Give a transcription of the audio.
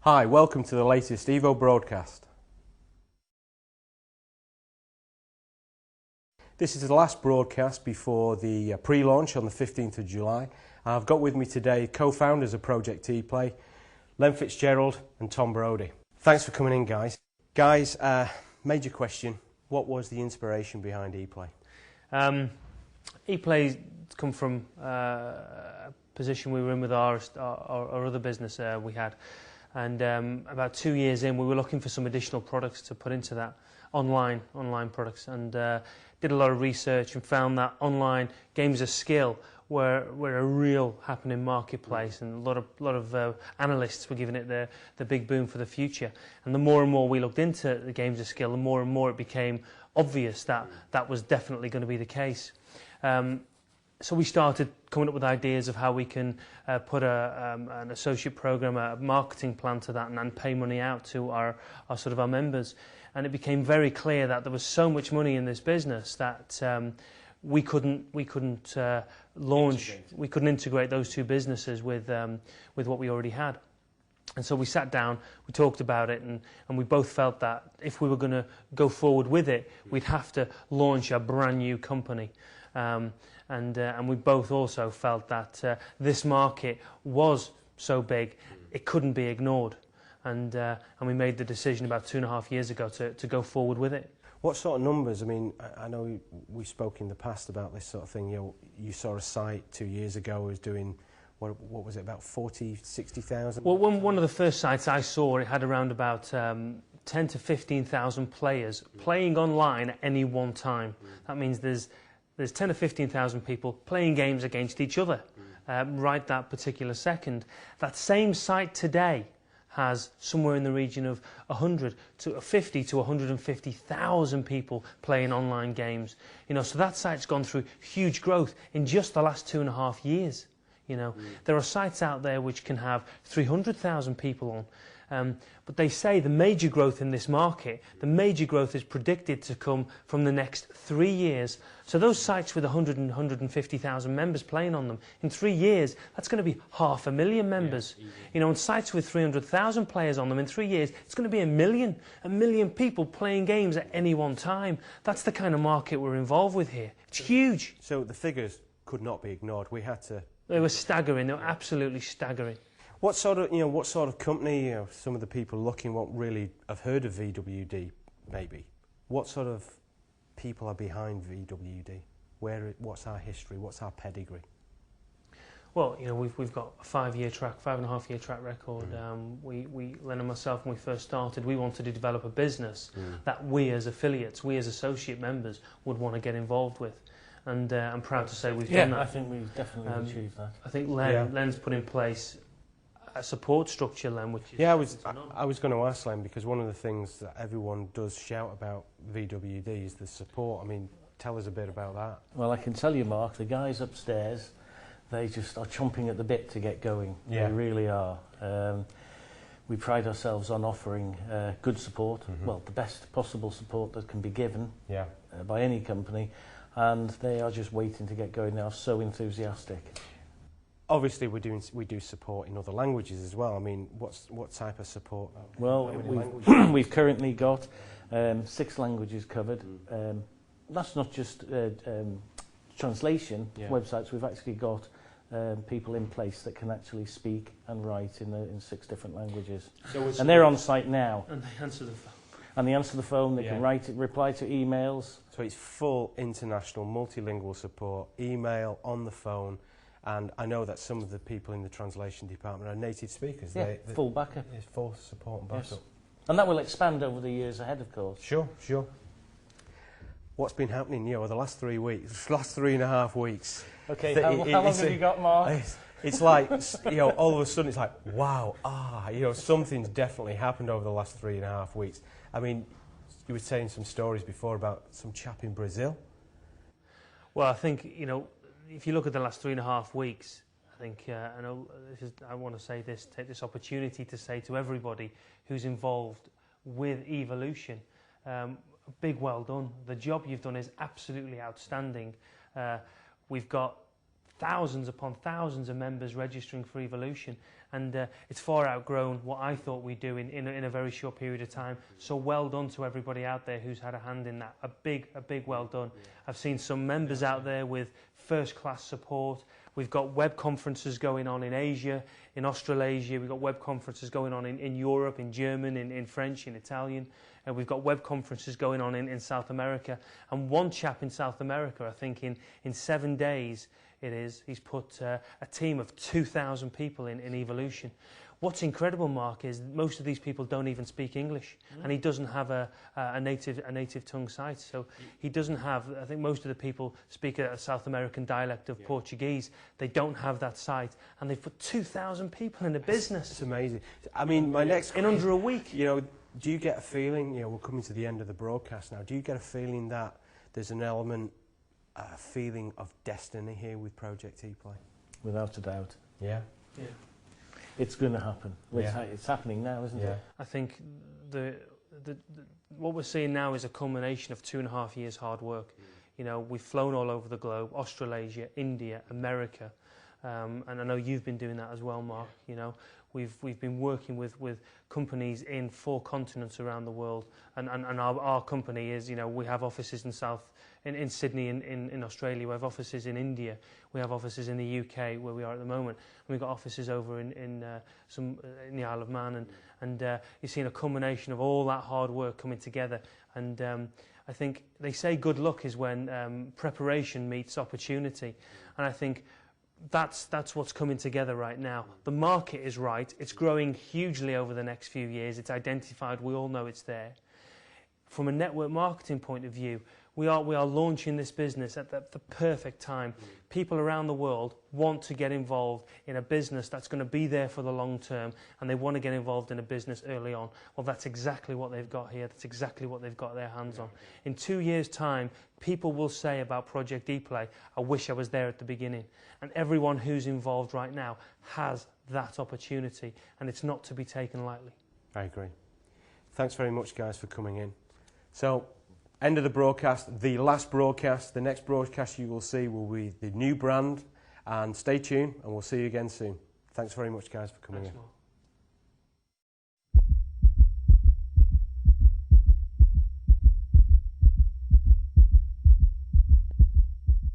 Hi, welcome to the latest Evo broadcast. This is the last broadcast before the pre-launch on the 15th of July. I've got with me today co-founders of Project ePlay, Len Fitzgerald and Tom Brodie. Thanks for coming in, guys. Guys, major question, what was the inspiration behind ePlay? ePlay's come from a position we were in with our other business we had. And about 2 years in, we were looking for some additional products to put into that, online products, and did a lot of research and found that online games of skill were a real happening marketplace, and a lot of analysts were giving it the big boom for the future. And the more and more we looked into the games of skill, the more and more it became obvious that that was definitely going to be the case. So we started coming up with ideas of how we can put an associate program, a marketing plan to that, and pay money out to our members. And it became very clear that there was so much money in this business that we couldn't integrate those two businesses with what we already had. And so we sat down, we talked about it, and we both felt that if we were going to go forward with it, we'd have to launch a brand new company. And we both also felt that this market was so big it couldn't be ignored, and we made the decision about 2.5 years ago to go forward with it. What sort of numbers? I mean, I know we spoke in the past about this sort of thing. You saw a site 2 years ago was doing, what was it, about 60,000? Well, one of the first sites I saw, it had around about 10 to 15,000 players playing online at any one time. That means there's 10 or 15,000 people playing games against each other right that particular second. That same site today has somewhere in the region of 100 to 50 to 150,000 people playing online games. So that site's gone through huge growth in just the last 2.5 years. There are sites out there which can have 300,000 people on. But they say the major growth in this market, the major growth is predicted to come from the next 3 years. So those sites with 100 and 150,000 members playing on them, in 3 years, that's going to be 500,000 members. And sites with 300,000 players on them, in 3 years, it's going to be 1 million people playing games at any one time. That's the kind of market we're involved with here. It's huge. So the figures could not be ignored. We had to... They were staggering. They were absolutely staggering. What sort of company, some of the people looking won't really have heard of VWD, maybe. What sort of people are behind VWD? What's our history? What's our pedigree? Well, we've got a 5.5 year track record. Len and myself, when we first started, we wanted to develop a business that we as affiliates, we as associate members would want to get involved with. And I'm proud to say we've done that. I think we've definitely achieved that. I think Len's put in place a support structure, Len, which is... Yeah, I was going to ask Len, because one of the things that everyone does shout about VWD is the support. I mean, tell us a bit about that. Well, I can tell you, Mark, the guys upstairs, they just are chomping at the bit to get going. Yeah. They really are. We pride ourselves on offering good support, well, the best possible support that can be given by any company, and they are just waiting to get going. They are so enthusiastic. Obviously, we do support in other languages as well. I mean, what type of support? Well, we've currently got 6 languages covered. That's not just translation websites. We've actually got people in place that can actually speak and write in 6 different languages. And they're on site now. And they answer the phone. And they answer the phone. They can reply to emails. So it's full international, multilingual support, email, on the phone. And I know that some of the people in the translation department are native speakers. Yeah, full backup. Full support and backup. Yes. And that will expand over the years ahead, of course. Sure. What's been happening, the last 3 weeks, last 3.5 weeks? Okay, how long have you got, Mark? It's like, all of a sudden it's like, wow, something's definitely happened over the last 3.5 weeks. I mean, you were saying some stories before about some chap in Brazil. Well, I think, if you look at the last 3.5 weeks, I think, I want to say this, take this opportunity to say to everybody who's involved with evolution, big well done. The job you've done is absolutely outstanding. We've got thousands upon thousands of members registering for Evolution, and it's far outgrown what I thought we'd do in a very short period of time. So well done to everybody out there who's had a hand in that. A big well done. I've seen some members out there with first-class support. We've got web conferences going on in Asia, in Australasia. We've got web conferences going on in Europe, in German, in French, in Italian. And we've got web conferences going on in South America. And one chap in South America, I think in 7 days, he's put a team of 2,000 people in Evolution. What's incredible, Mark, is most of these people don't even speak English, and he doesn't have a native tongue site. So he doesn't have. I think most of the people speak a South American dialect of Portuguese. They don't have that site, and they've put 2,000 people in the business. It's amazing. I mean, my next in under a week. You know, do you get a feeling? You know, we're coming to the end of the broadcast now. Do you get a feeling that there's an element, a feeling of destiny here with Project ePlay? Without a doubt. Yeah. Yeah. It's going to happen. It's happening now, isn't it? I think what we're seeing now is a culmination of 2.5 years hard work. You know, we've flown all over the globe: Australasia, India, America, and I know you've been doing that as well, Mark. You know, we've been working with companies in 4 continents around the world, and our company is, you know, we have offices in Sydney in Australia, we have offices in India, we have offices in the UK where we are at the moment, and we've got offices over in the Isle of Man, and you've seen a culmination of all that hard work coming together, and I think they say good luck is when preparation meets opportunity, and I think that's what's coming together right now. The market is right. It's growing hugely over the next few years. It's identified. We all know it's there. From a network marketing point of view, we are launching this business at the perfect time. People around the world want to get involved in a business that's going to be there for the long term, and they want to get involved in a business early on. Well, that's exactly what they've got here. That's exactly what they've got their hands on. In 2 years' time, people will say about Project ePlay, I wish I was there at the beginning. And everyone who's involved right now has that opportunity, and it's not to be taken lightly. I agree. Thanks very much, guys, for coming in. So, end of the broadcast, the last broadcast. The next broadcast you will see will be the new brand. And stay tuned, and we'll see you again soon. Thanks very much, guys, for coming in. Mark.